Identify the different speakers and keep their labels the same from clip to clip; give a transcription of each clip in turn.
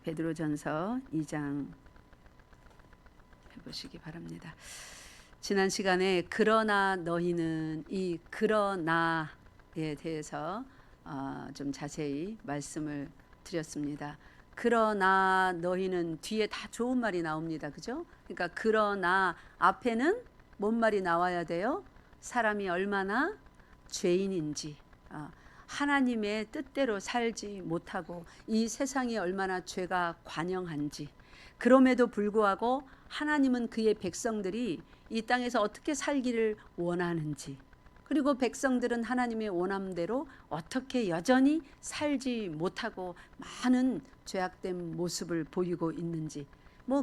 Speaker 1: 베드로전서 2장 해보시기 바랍니다. 지난 시간에 그러나 너희는, 이 그러나에 대해서 좀 자세히 말씀을 드렸습니다. 그러나 너희는 뒤에 다 좋은 말이 나옵니다. 그죠? 그러니까 그러나 앞에는 뭔 말이 나와야 돼요? 사람이 얼마나 죄인인지, 하나님의 뜻대로 살지 못하고 이 세상이 얼마나 죄가 관영한지, 그럼에도 불구하고 하나님은 그의 백성들이 이 땅에서 어떻게 살기를 원하는지, 그리고 백성들은 하나님의 원함대로 어떻게 여전히 살지 못하고 많은 죄악된 모습을 보이고 있는지,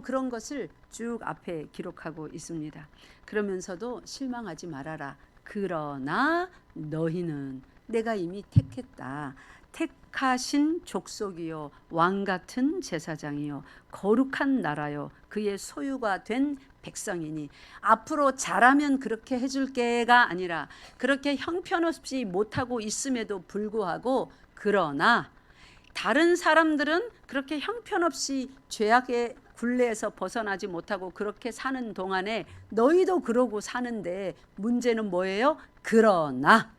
Speaker 1: 그런 것을 쭉 앞에 기록하고 있습니다. 그러면서도 실망하지 말아라. 그러나 너희는 내가 이미 택했다. 택하신 족속이요 왕같은 제사장이요 거룩한 나라요 그의 소유가 된 백성이니, 앞으로 잘하면 그렇게 해줄게가 아니라 그렇게 형편없이 못하고 있음에도 불구하고, 그러나 다른 사람들은 그렇게 형편없이 죄악의 굴레에서 벗어나지 못하고 그렇게 사는 동안에 너희도 그러고 사는데, 문제는 뭐예요? 그러나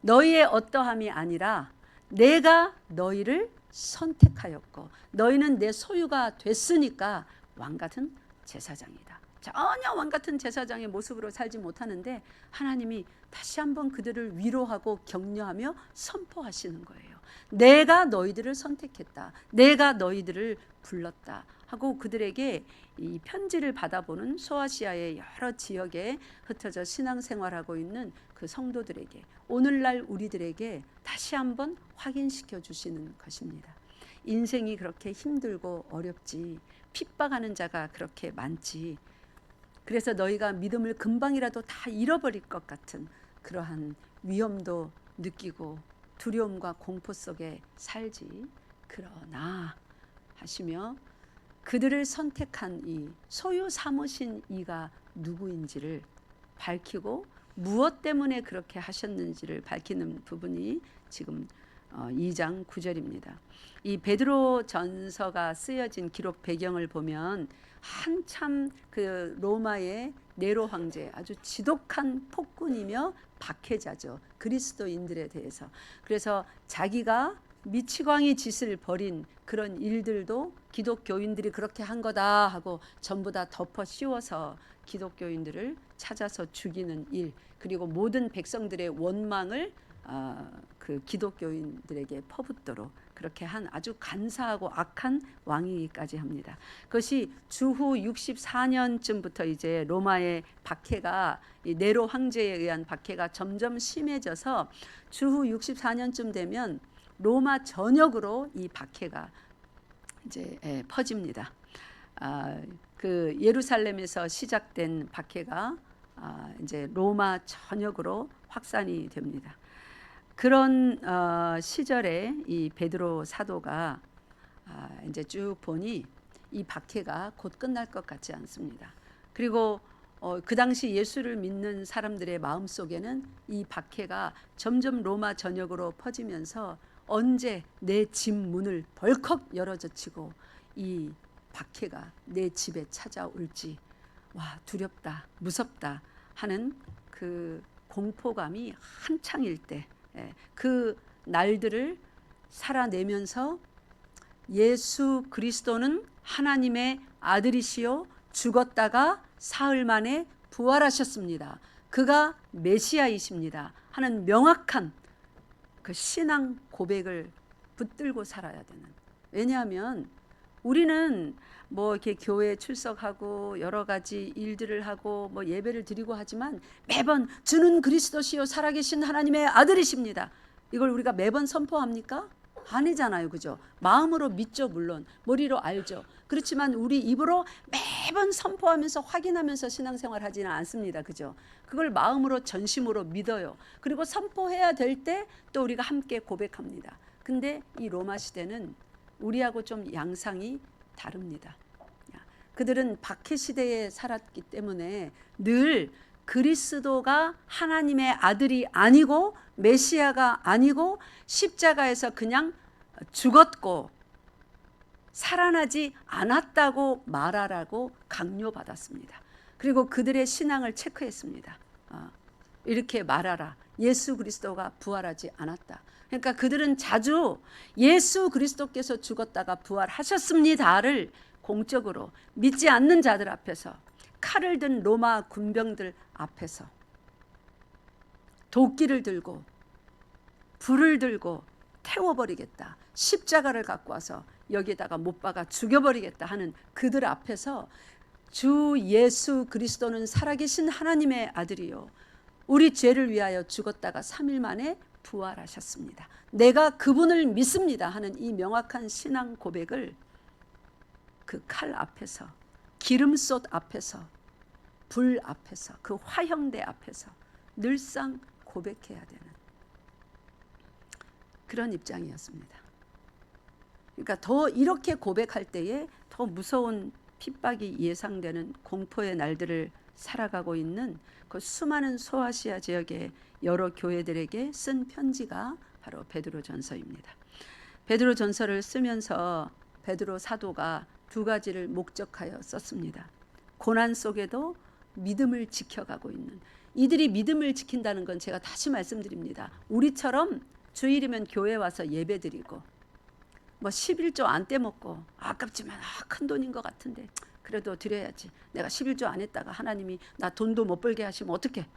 Speaker 1: 너희의 어떠함이 아니라 내가 너희를 선택하였고 너희는 내 소유가 됐으니까 왕같은 제사장이다. 전혀 왕같은 제사장의 모습으로 살지 못하는데 하나님이 다시 한번 그들을 위로하고 격려하며 선포하시는 거예요. 내가 너희들을 선택했다. 내가 너희들을 불렀다 하고 그들에게 이 편지를 받아보는 소아시아의 여러 지역에 흩어져 신앙생활하고 있는 그 성도들에게, 오늘날 우리들에게 다시 한번 확인시켜 주시는 것입니다. 인생이 그렇게 힘들고 어렵지, 핍박하는 자가 그렇게 많지, 그래서 너희가 믿음을 금방이라도 다 잃어버릴 것 같은 그러한 위험도 느끼고 두려움과 공포 속에 살지, 그러나 하시며 그들을 선택한 이 소유 삼으신 이가 누구인지를 밝히고 무엇 때문에 그렇게 하셨는지를 밝히는 부분이 지금 2장 9절입니다. 이 베드로 전서가 쓰여진 기록 배경을 보면 한참 그 로마의 네로 황제, 아주 지독한 폭군이며 박해자죠. 그리스도인들에 대해서. 그래서 자기가 미치광이 짓을 벌인 그런 일들도 기독교인들이 그렇게 한 거다 하고 전부 다 덮어 씌워서 기독교인들을 찾아서 죽이는 일, 그리고 모든 백성들의 원망을 그 기독교인들에게 퍼붓도록 그렇게 한 아주 간사하고 악한 왕이기까지 합니다. 그것이 주후 64년쯤부터 이제 로마의 박해가, 이 네로 황제에 의한 박해가 점점 심해져서 주후 64년쯤 되면 로마 전역으로 이 박해가 이제 퍼집니다. 그 예루살렘에서 시작된 박해가 이제 로마 전역으로 확산이 됩니다. 그런 시절에 이 베드로 사도가 이제 쭉 보니 이 박해가 곧 끝날 것 같지 않습니다. 그리고 그 당시 예수를 믿는 사람들의 마음 속에는 이 박해가 점점 로마 전역으로 퍼지면서 언제 내 집 문을 벌컥 열어젖히고 이 박해가 내 집에 찾아올지, 와, 두렵다, 무섭다 하는 그 공포감이 한창일 때, 그 날들을 살아내면서 예수 그리스도는 하나님의 아들이시요 죽었다가 사흘 만에 부활하셨습니다. 그가 메시아이십니다 하는 명확한 그 신앙 고백을 붙들고 살아야 되는. 왜냐하면 우리는 이렇게 교회에 출석하고 여러 가지 일들을 하고 예배를 드리고 하지만 매번 주는 그리스도시요 살아계신 하나님의 아들이십니다, 이걸 우리가 매번 선포합니까? 아니잖아요. 그죠? 마음으로 믿죠. 물론 머리로 알죠. 그렇지만 우리 입으로 매번 선포하면서 확인하면서 신앙생활 하지는 않습니다. 그죠? 그걸 마음으로 전심으로 믿어요. 그리고 선포해야 될 때 또 우리가 함께 고백합니다. 근데 이 로마 시대는 우리하고 좀 양상이 다릅니다. 그들은 박해 시대에 살았기 때문에 늘 그리스도가 하나님의 아들이 아니고 메시아가 아니고 십자가에서 그냥 죽었고 살아나지 않았다고 말하라고 강요받았습니다. 그리고 그들의 신앙을 체크했습니다. 이렇게 말하라. 예수 그리스도가 부활하지 않았다. 그러니까 그들은 자주 예수 그리스도께서 죽었다가 부활하셨습니다를 공적으로 믿지 않는 자들 앞에서, 칼을 든 로마 군병들 앞에서 도끼를 들고 불을 들고 태워버리겠다, 십자가를 갖고 와서 여기에다가 못 박아 죽여버리겠다 하는 그들 앞에서 주 예수 그리스도는 살아계신 하나님의 아들이요 우리 죄를 위하여 죽었다가 3일 만에 부활하셨습니다. 내가 그분을 믿습니다 하는 이 명확한 신앙 고백을 그 칼 앞에서, 기름솥 앞에서, 불 앞에서, 그 화형대 앞에서 늘상 고백해야 되는 그런 입장이었습니다. 그러니까 더 이렇게 고백할 때에 더 무서운 핍박이 예상되는 공포의 날들을 살아가고 있는 그 수많은 소아시아 지역의 여러 교회들에게 쓴 편지가 바로 베드로전서입니다. 베드로전서를 쓰면서 베드로 사도가 두 가지를 목적하여 썼습니다. 고난 속에도 믿음을 지켜가고 있는, 이들이 믿음을 지킨다는 건 제가 다시 말씀드립니다. 우리처럼 주일이면 교회 와서 예배드리고 뭐 11조 안 떼먹고 아깝지만 큰 돈인 것 같은데 그래도 드려야지, 내가 11조 안 했다가 하나님이 나 돈도 못 벌게 하시면 어떡해,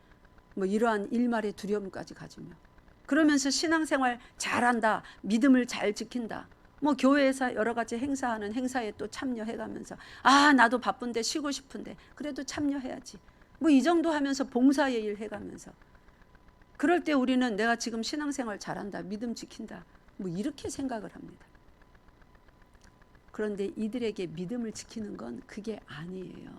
Speaker 1: 뭐 이러한 일말의 두려움까지 가지며 그러면서 신앙생활 잘한다, 믿음을 잘 지킨다, 뭐 교회에서 여러 가지 행사하는 행사에 또 참여해가면서 나도 바쁜데 쉬고 싶은데 그래도 참여해야지, 뭐 이 정도 하면서 봉사의 일 해가면서, 그럴 때 우리는 내가 지금 신앙생활 잘한다, 믿음 지킨다, 뭐 이렇게 생각을 합니다. 그런데 이들에게 믿음을 지키는 건 그게 아니에요.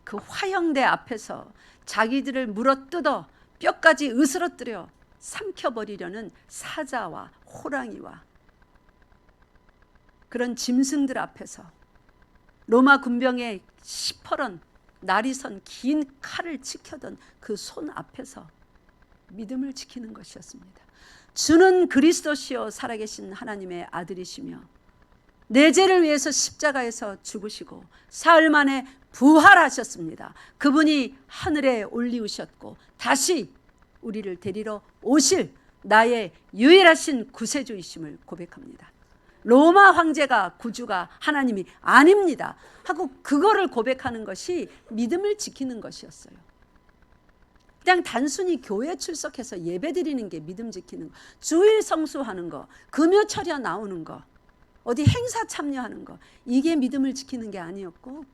Speaker 1: 그 화형대 앞에서 자기들을 물어뜯어 뼈까지 으스러뜨려 삼켜버리려는 사자와 호랑이와 그런 짐승들 앞에서 로마 군병의 시퍼런 날이 선 긴 칼을 지켜던 그 손 앞에서 믿음을 지키는 것이었습니다. 주는 그리스도시요 살아계신 하나님의 아들이시며 내 죄를 위해서 십자가에서 죽으시고 사흘 만에 부활하셨습니다. 그분이 하늘에 올리우셨고 다시 우리를 데리러 오실 나의 유일하신 구세주이심을 고백합니다. 로마 황제가 구주가 하나님이 아닙니다 하고 그거를 고백하는 것이 믿음을 지키는 것이었어요. 그냥 단순히 교회 출석해서 예배드리는 게 믿음 지키는 거, 주일 성수하는 거, 금요철야 나오는 거, 어디 행사 참여하는 거, 이게 믿음을 지키는 게 아니었고,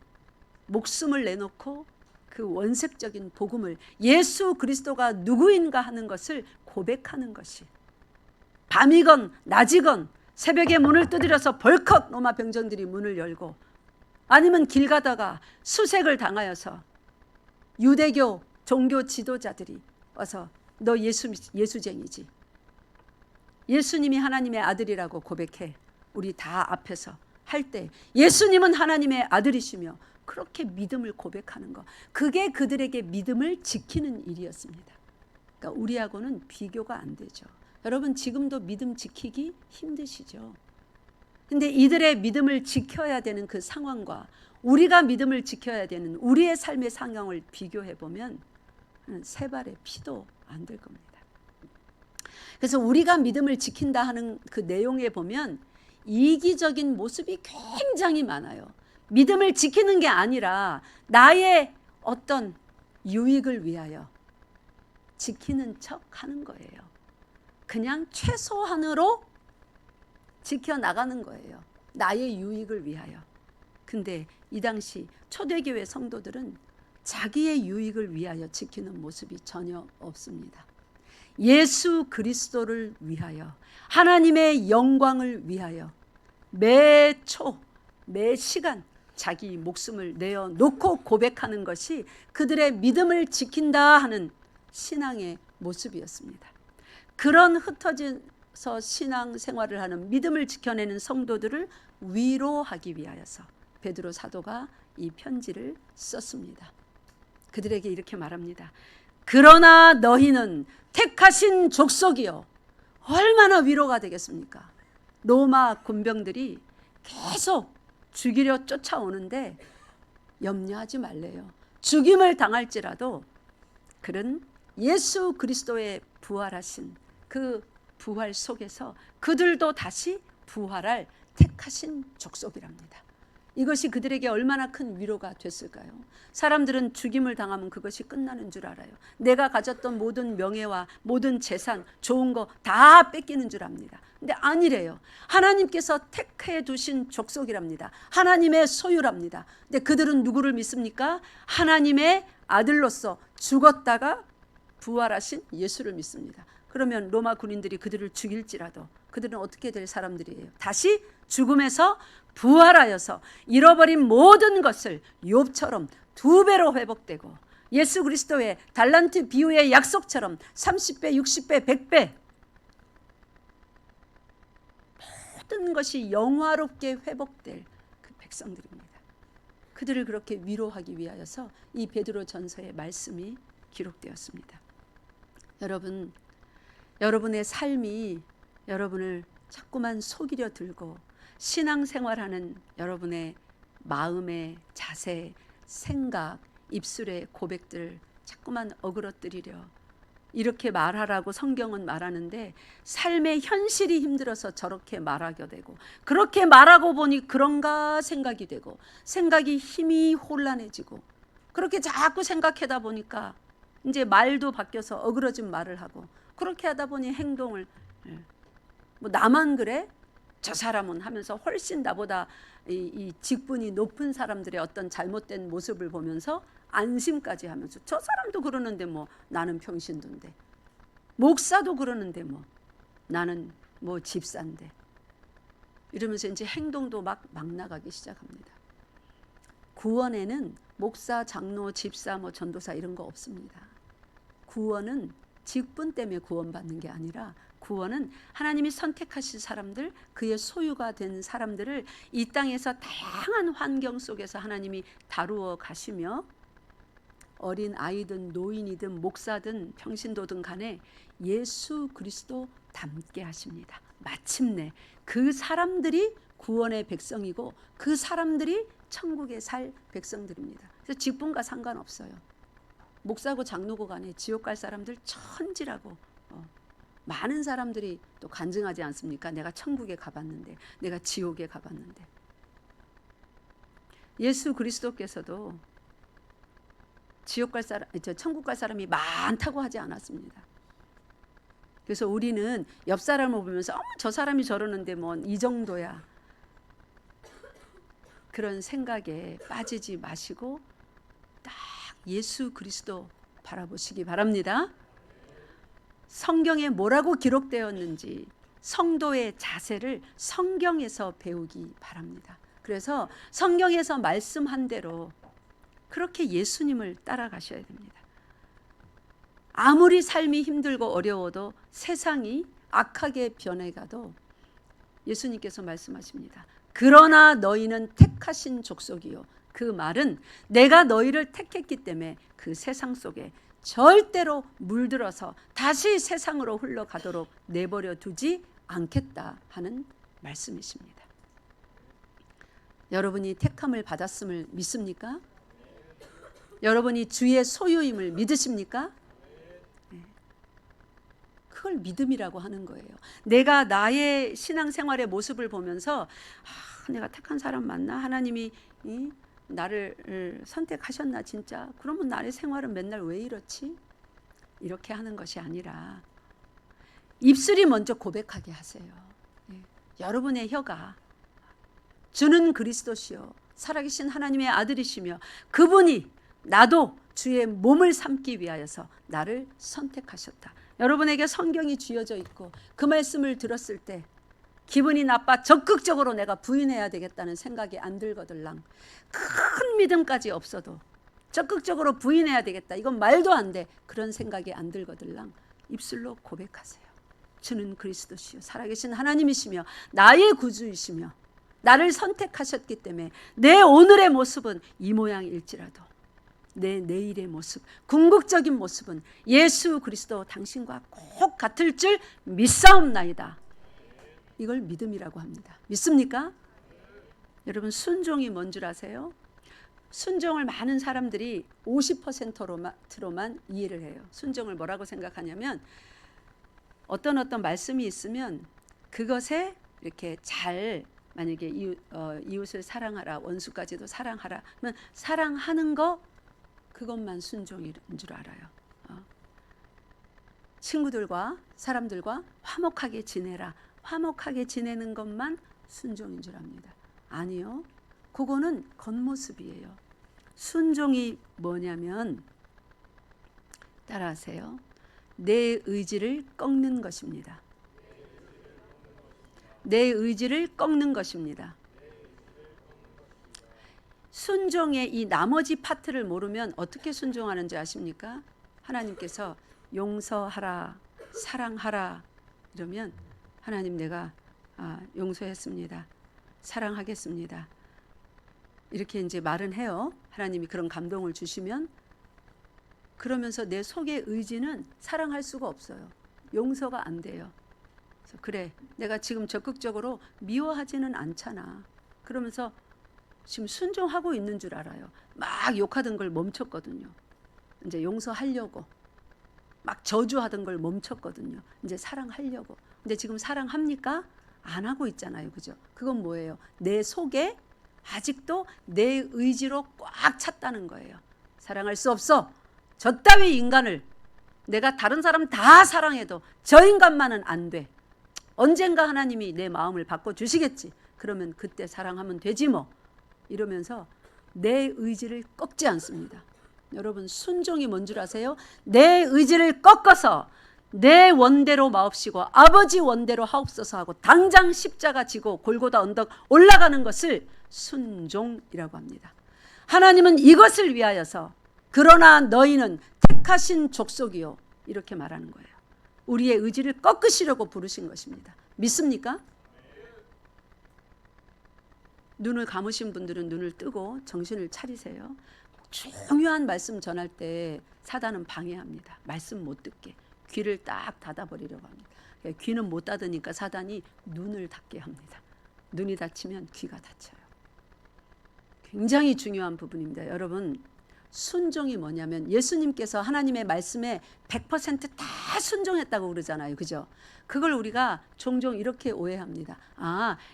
Speaker 1: 목숨을 내놓고 그 원색적인 복음을, 예수 그리스도가 누구인가 하는 것을 고백하는 것이, 밤이건 낮이건 새벽에 문을 두드려서 벌컥 로마 병정들이 문을 열고, 아니면 길 가다가 수색을 당하여서 유대교 종교 지도자들이 와서 너 예수쟁이지, 예수님이 하나님의 아들이라고 고백해, 우리 다 앞에서 할 때 예수님은 하나님의 아들이시며 그렇게 믿음을 고백하는 거, 그게 그들에게 믿음을 지키는 일이었습니다. 그러니까 우리하고는 비교가 안 되죠. 여러분 지금도 믿음 지키기 힘드시죠. 근데 이들의 믿음을 지켜야 되는 그 상황과 우리가 믿음을 지켜야 되는 우리의 삶의 상황을 비교해 보면 세 발의 피도 안 될 겁니다. 그래서 우리가 믿음을 지킨다 하는 그 내용에 보면 이기적인 모습이 굉장히 많아요. 믿음을 지키는 게 아니라 나의 어떤 유익을 위하여 지키는 척 하는 거예요. 그냥 최소한으로 지켜나가는 거예요. 나의 유익을 위하여. 근데 이 당시 초대교회 성도들은 자기의 유익을 위하여 지키는 모습이 전혀 없습니다. 예수 그리스도를 위하여, 하나님의 영광을 위하여 매 초, 매 시간 자기 목숨을 내어놓고 고백하는 것이 그들의 믿음을 지킨다 하는 신앙의 모습이었습니다. 그런 흩어져서 신앙생활을 하는, 믿음을 지켜내는 성도들을 위로하기 위하여서 베드로 사도가 이 편지를 썼습니다. 그들에게 이렇게 말합니다. 그러나 너희는 택하신 족속이요. 얼마나 위로가 되겠습니까? 로마 군병들이 계속 죽이려 쫓아오는데 염려하지 말래요. 죽임을 당할지라도 그런 예수 그리스도의 부활하신 그 부활 속에서 그들도 다시 부활할 택하신 족속이랍니다. 이것이 그들에게 얼마나 큰 위로가 됐을까요? 사람들은 죽임을 당하면 그것이 끝나는 줄 알아요. 내가 가졌던 모든 명예와 모든 재산, 좋은 거 다 뺏기는 줄 압니다. 근데 아니래요. 하나님께서 택해 두신 족속이랍니다. 하나님의 소유랍니다. 근데 그들은 누구를 믿습니까? 하나님의 아들로서 죽었다가 부활하신 예수를 믿습니다. 그러면 로마 군인들이 그들을 죽일지라도 그들은 어떻게 될 사람들이에요? 다시 죽음에서 부활하여서 잃어버린 모든 것을 욥처럼 2배로 회복되고 예수 그리스도의 달란트 비유의 약속처럼 30배, 60배, 100배 모든 것이 영화롭게 회복될 그 백성들입니다. 그들을 그렇게 위로하기 위하여서 이 베드로 전서의 말씀이 기록되었습니다. 여러분, 여러분의 삶이 여러분을 자꾸만 속이려 들고 신앙생활하는 여러분의 마음의 자세, 생각, 입술의 고백들 자꾸만 어그러뜨리려 이렇게 말하라고 성경은 말하는데 삶의 현실이 힘들어서 저렇게 말하게 되고 그렇게 말하고 보니 그런가 생각이 되고 생각이 힘이 혼란해지고 그렇게 자꾸 생각하다 보니까 이제 말도 바뀌어서 어그러진 말을 하고 그렇게 하다 보니 행동을 뭐 나만 그래? 저 사람은 하면서 훨씬 나보다 이 직분이 높은 사람들의 어떤 잘못된 모습을 보면서 안심까지 하면서 저 사람도 그러는데 뭐 나는 평신도인데 목사도 그러는데 뭐 나는 뭐 집사인데 이러면서 이제 행동도 막 나가기 시작합니다. 구원에는 목사, 장로, 집사, 뭐 전도사 이런 거 없습니다. 구원은 직분 때문에 구원받는 게 아니라 구원은 하나님이 선택하신 사람들, 그의 소유가 된 사람들을 이 땅에서 다양한 환경 속에서 하나님이 다루어 가시며 어린 아이든 노인이든 목사든 평신도든 간에 예수 그리스도 닮게 하십니다. 마침내 그 사람들이 구원의 백성이고 그 사람들이 천국에 살 백성들입니다. 그래서 직분과 상관없어요. 목사고 장로고 간에 지옥 갈 사람들 천지라고 많은 사람들이 또 간증하지 않습니까? 내가 천국에 가봤는데 내가 지옥에 가봤는데 예수 그리스도께서도 지옥 갈 사람, 천국 갈 사람이 많다고 하지 않았습니다. 그래서 우리는 옆 사람을 보면서 어머 저 사람이 저러는데 뭐 이 정도야 그런 생각에 빠지지 마시고 딱 예수 그리스도 바라보시기 바랍니다. 성경에 뭐라고 기록되었는지 성도의 자세를 성경에서 배우기 바랍니다. 그래서 성경에서 말씀한 대로 그렇게 예수님을 따라가셔야 됩니다. 아무리 삶이 힘들고 어려워도 세상이 악하게 변해가도 예수님께서 말씀하십니다. 그러나 너희는 택하신 족속이요. 그 말은 내가 너희를 택했기 때문에 그 세상 속에 절대로 물들어서 다시 세상으로 흘러가도록 내버려 두지 않겠다 하는 말씀이십니다. 여러분이 택함을 받았음을 믿습니까? 여러분이 주의 소유임을 믿으십니까? 네. 그걸 믿음이라고 하는 거예요. 내가 나의 신앙생활의 모습을 보면서 내가 택한 사람 맞나? 하나님이 나를 선택하셨나 진짜? 그러면 나의 생활은 맨날 왜 이렇지? 이렇게 하는 것이 아니라 입술이 먼저 고백하게 하세요. 네. 여러분의 혀가 주는 그리스도시요 살아계신 하나님의 아들이시며 그분이 나도 주의 몸을 삼기 위하여서 나를 선택하셨다. 여러분에게 성경이 쥐어져 있고 그 말씀을 들었을 때 기분이 나빠 적극적으로 내가 부인해야 되겠다는 생각이 안 들거들랑 큰 믿음까지 없어도 적극적으로 부인해야 되겠다. 이건 말도 안 돼. 그런 생각이 안 들거들랑 입술로 고백하세요. 주는 그리스도시요 살아계신 하나님이시며 나의 구주이시며 나를 선택하셨기 때문에 내 오늘의 모습은 이 모양일지라도 내 내일의 모습, 궁극적인 모습은 예수 그리스도 당신과 꼭 같을 줄 믿사옵나이다. 이걸 믿음이라고 합니다. 믿습니까? 여러분 순종이 뭔 줄 아세요? 순종을 많은 사람들이 50%로만 이해를 해요. 순종을 뭐라고 생각하냐면 어떤 말씀이 있으면 그것에 이렇게 잘 만약에 이웃을 사랑하라 원수까지도 사랑하라 그러면 사랑하는 거 그것만 순종인 줄 알아요. 친구들과 사람들과 화목하게 지내라. 화목하게 지내는 것만 순종인 줄 압니다. 아니요. 그거는 겉모습이에요. 순종이 뭐냐면 따라하세요. 내 의지를 꺾는 것입니다. 내 의지를 꺾는 것입니다. 순종의 이 나머지 파트를 모르면 어떻게 순종하는지 아십니까? 하나님께서 용서하라, 사랑하라 이러면 하나님 내가 용서했습니다. 사랑하겠습니다. 이렇게 이제 말은 해요. 하나님이 그런 감동을 주시면 그러면서 내 속의 의지는 사랑할 수가 없어요. 용서가 안 돼요. 그래서 그래 내가 지금 적극적으로 미워하지는 않잖아. 그러면서 지금 순종하고 있는 줄 알아요. 막 욕하던 걸 멈췄거든요. 이제 용서하려고 막 저주하던 걸 멈췄거든요. 이제 사랑하려고. 근데 지금 사랑합니까? 안 하고 있잖아요. 그죠? 그건 뭐예요? 내 속에 아직도 내 의지로 꽉 찼다는 거예요. 사랑할 수 없어. 저 따위 인간을 내가 다른 사람 다 사랑해도 저 인간만은 안 돼. 언젠가 하나님이 내 마음을 바꿔주시겠지. 그러면 그때 사랑하면 되지 뭐. 이러면서 내 의지를 꺾지 않습니다. 여러분 순종이 뭔 줄 아세요? 내 의지를 꺾어서 내 원대로 마옵시고 아버지 원대로 하옵소서 하고 당장 십자가 지고 골고다 언덕 올라가는 것을 순종이라고 합니다. 하나님은 이것을 위하여서 그러나 너희는 택하신 족속이요 이렇게 말하는 거예요. 우리의 의지를 꺾으시려고 부르신 것입니다. 믿습니까? 눈을 감으신 분들은 눈을 뜨고 정신을 차리세요. 중요한 말씀 전할 때 사단은 방해합니다. 말씀 못 듣게 귀를 딱 닫아버리려고 합니다. 귀는 못 닫으니까 사단이 눈을 닫게 합니다. 눈이 닫히면 귀가 닫혀요. 굉장히 중요한 부분입니다. 여러분 순종이 뭐냐면 예수님께서 하나님의 말씀에 100%다 순종했다고 그러잖아요. 그죠? 그걸 우리가 종종 이렇게 오해합니다.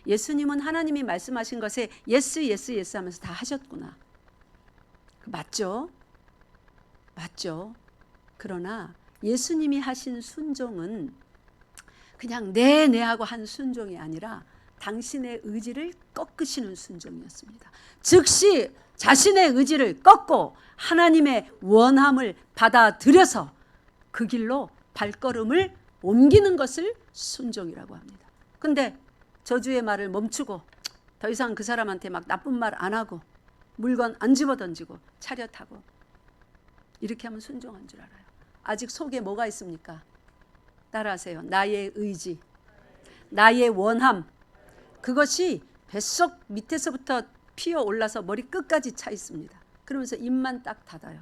Speaker 1: 예수님은 하나님이 말씀하신 것에 예스 예스 예스 하면서 다 하셨구나. 맞죠? 맞죠? 그러나 예수님이 하신 순종은 그냥 네 하고 한 순종이 아니라 당신의 의지를 꺾으시는 순종이었습니다. 즉시 자신의 의지를 꺾고 하나님의 원함을 받아들여서 그 길로 발걸음을 옮기는 것을 순종이라고 합니다. 근데 저주의 말을 멈추고 더 이상 그 사람한테 막 나쁜 말 안 하고 물건 안 집어던지고 차려 타고 이렇게 하면 순종한 줄 알아요. 아직 속에 뭐가 있습니까? 따라하세요. 나의 의지, 나의 원함, 그것이 뱃속 밑에서부터 피어 올라서 머리 끝까지 차 있습니다. 그러면서 입만 딱 닫아요.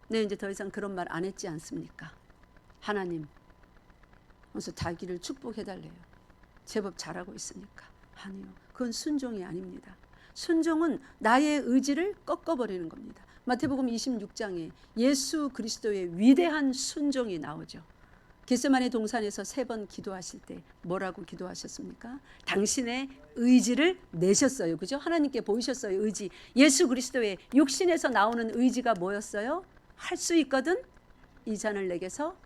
Speaker 1: 네, 이제 더 이상 그런 말 안 했지 않습니까? 하나님, 그래서 자기를 축복해달래요. 제법 잘하고 있으니까. 아니요, 그건 순종이 아닙니다. 순종은 나의 의지를 꺾어버리는 겁니다. 마태복음 26장에 예수 그리스도의 위대한 순종이 나오죠. 겟세마네 동산에서 3번 기도하실 때 뭐라고 기도하셨습니까? 당신의 의지를 내셨어요. 그죠? 하나님께 보이셨어요. 의지. 예수 그리스도의 육신에서 나오는 의지가 뭐였어요? 할 수 있거든 이 잔을 내게서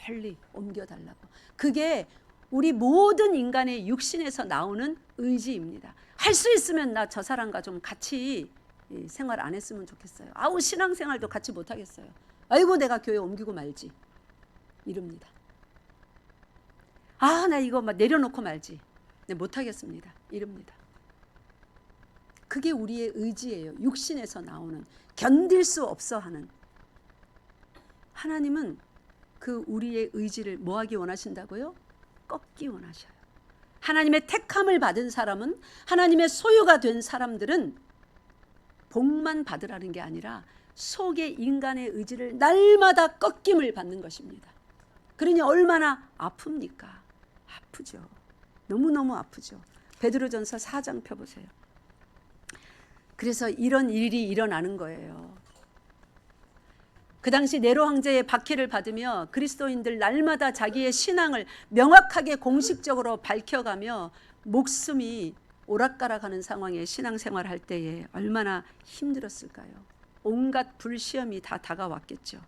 Speaker 1: 멀리 옮겨달라고. 그게 우리 모든 인간의 육신에서 나오는 의지입니다. 할 수 있으면 나 저 사람과 좀 같이 생활 안 했으면 좋겠어요. 신앙생활도 같이 못하겠어요. 아이고 내가 교회 옮기고 말지. 이럽니다. 나 이거 막 내려놓고 말지. 네, 못하겠습니다. 이럽니다. 그게 우리의 의지예요. 육신에서 나오는 견딜 수 없어 하는. 하나님은 그 우리의 의지를 뭐하기 원하신다고요? 꺾기 원하셔요. 하나님의 택함을 받은 사람은, 하나님의 소유가 된 사람들은 복만 받으라는 게 아니라 속의 인간의 의지를 날마다 꺾임을 받는 것입니다. 그러니 얼마나 아픕니까? 아프죠. 너무너무 아프죠. 베드로전서 4장 펴보세요. 그래서 이런 일이 일어나는 거예요. 그 당시 네로 황제의 박해를 받으며 그리스도인들 날마다 자기의 신앙을 명확하게 공식적으로 밝혀가며 목숨이 오락가락하는 상황에 신앙생활을 할 때에 얼마나 힘들었을까요? 온갖 불시험이 다 다가왔겠죠.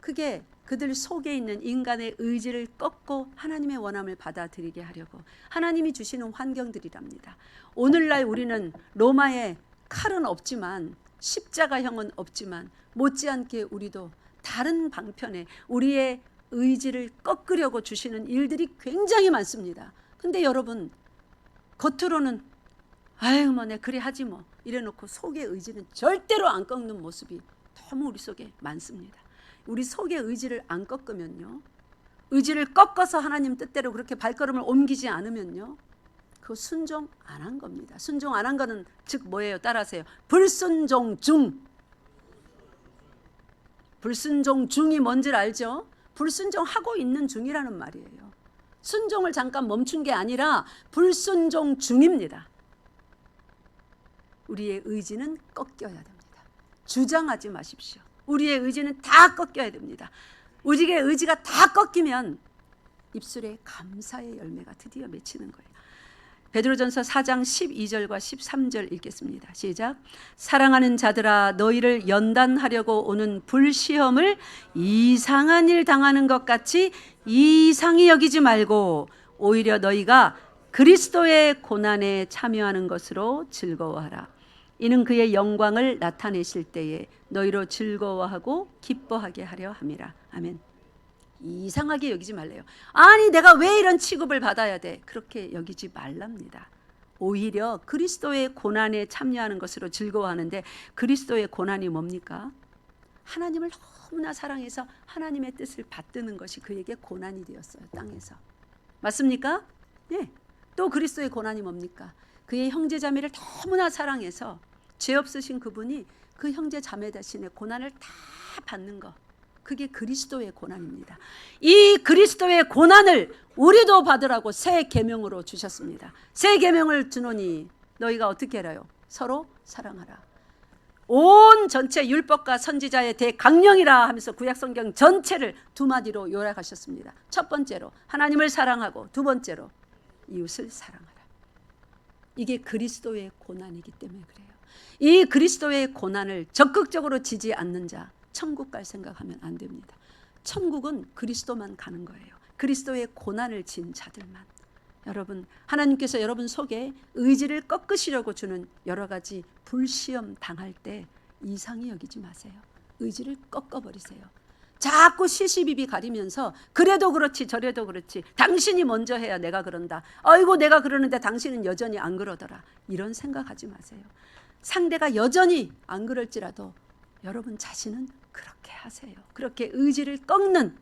Speaker 1: 그게 그들 속에 있는 인간의 의지를 꺾고 하나님의 원함을 받아들이게 하려고 하나님이 주시는 환경들이랍니다. 오늘날 우리는 로마의 칼은 없지만 십자가형은 없지만 못지않게 우리도 다른 방편에 우리의 의지를 꺾으려고 주시는 일들이 굉장히 많습니다. 근데 여러분 겉으로는 아유 뭐 내 그래 하지 뭐 이래놓고 속의 의지는 절대로 안 꺾는 모습이 너무 우리 속에 많습니다. 우리 속의 의지를 안 꺾으면요, 의지를 꺾어서 하나님 뜻대로 그렇게 발걸음을 옮기지 않으면요, 그거 순종 안 한 겁니다. 순종 안 한 거는 즉 뭐예요? 따라하세요. 불순종 중. 불순종 중이 뭔지 알죠? 불순종하고 있는 중이라는 말이에요. 순종을 잠깐 멈춘 게 아니라 불순종 중입니다. 우리의 의지는 꺾여야 됩니다. 주장하지 마십시오. 우리의 의지는 다 꺾여야 됩니다. 우리의 의지가 다 꺾이면 입술에 감사의 열매가 드디어 맺히는 거예요. 베드로전서 4장 12절과 13절 읽겠습니다. 시작. 사랑하는 자들아, 너희를 연단하려고 오는 불시험을 이상한 일 당하는 것 같이 이상히 여기지 말고 오히려 너희가 그리스도의 고난에 참여하는 것으로 즐거워하라. 이는 그의 영광을 나타내실 때에 너희로 즐거워하고 기뻐하게 하려 함이라. 아멘. 이상하게 여기지 말래요. 아니 내가 왜 이런 취급을 받아야 돼? 그렇게 여기지 말랍니다. 오히려 그리스도의 고난에 참여하는 것으로 즐거워하는데, 그리스도의 고난이 뭡니까? 하나님을 너무나 사랑해서 하나님의 뜻을 받드는 것이 그에게 고난이 되었어요. 땅에서. 맞습니까? 네. 또 그리스도의 고난이 뭡니까? 그의 형제 자매를 너무나 사랑해서 죄 없으신 그분이 그 형제 자매 대신에 고난을 다 받는 것, 그게 그리스도의 고난입니다. 이 그리스도의 고난을 우리도 받으라고 새 계명으로 주셨습니다. 새 계명을 주노니 너희가 어떻게 하라요? 서로 사랑하라. 온 전체 율법과 선지자의 대강령이라 하면서 구약성경 전체를 두 마디로 요약하셨습니다. 첫 번째로 하나님을 사랑하고, 두 번째로 이웃을 사랑하라. 이게 그리스도의 고난이기 때문에 그래요. 이 그리스도의 고난을 적극적으로 지지 않는 자, 천국 갈 생각하면 안 됩니다. 천국은 그리스도만 가는 거예요. 그리스도의 고난을 진 자들만. 여러분, 하나님께서 여러분 속에 의지를 꺾으시려고 주는 여러 가지 불시험 당할 때 이상히 여기지 마세요. 의지를 꺾어버리세요. 자꾸 시시비비 가리면서 그래도 그렇지 저래도 그렇지, 당신이 먼저 해야 내가 그런다, 아이고 내가 그러는데 당신은 여전히 안 그러더라, 이런 생각하지 마세요. 상대가 여전히 안 그럴지라도 여러분 자신은 그렇게 하세요. 그렇게 의지를 꺾는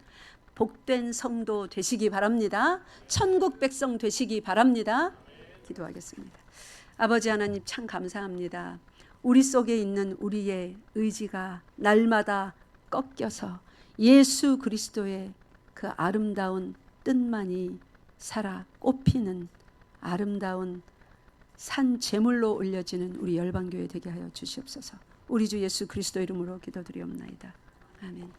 Speaker 1: 복된 성도 되시기 바랍니다. 천국 백성 되시기 바랍니다. 기도하겠습니다. 아버지 하나님, 참 감사합니다. 우리 속에 있는 우리의 의지가 날마다 꺾여서 예수 그리스도의 그 아름다운 뜻만이 살아 꽃피는 아름다운 산 제물로 올려지는 우리 열방교회 되게 하여 주시옵소서. 우리 주 예수 그리스도 이름으로 기도드리옵나이다. 아멘.